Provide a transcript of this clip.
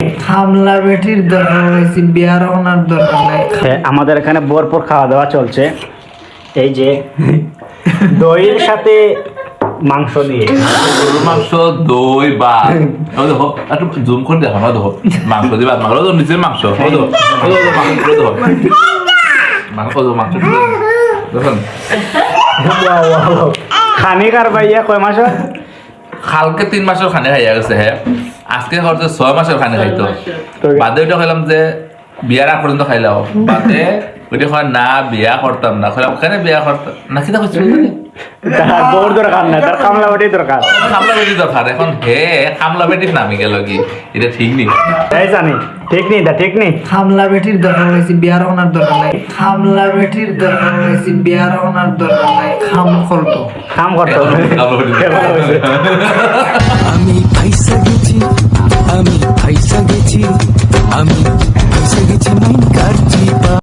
হামলা বেটির দরকার হয়েছে, বিয়ার ওনার দরকার নাই। আমাদের এখানে ভরপুর খাওয়া দাওয়া চলছে। এই যে দইয়ের সাথে মাংস দিয়ে, গরুর মাংস, দই, ভাত। দেখো একটু জুম করে দেখো না, দেখো মাংস দিয়ে ভাত, মাংস নিজের মাংস, মাংস দেখুন খানিকার ভাইয়া কয় মাস কালকে 3 মাসের খানে খাইয়া গেছে। হ্যাঁ, আজকে হয়তো 6 মাসের খানে খাইতো। বাদে ওইটা খাইলাম যে বিয়ার আগ পর্যন্ত খাইলাম, বাদে ওইটা খাই না বিয়া করতাম না, খাইলাম কেন বিয়া করতাম না, কি দেখো তার বউর দরকার না, তার কামলা বেটি দরকার। কামলা বেটি দরকার। এখন হে কামলা বেটির নামি গেল কি, এটা ঠিক নেই। এই জানি ঠিক নেই, দা ঠিক নেই। হামলা বেটির দরকার হয়েছে, বিয়ার ওনার দরকার নাই। হামলা বেটির দরকার হয়েছে, বিয়ার ওনার দরকার নাই। খাম করতো, কাম করতে হবে। আমি ফাইসা গেছি, আমি ফাইসা গেছি, আমি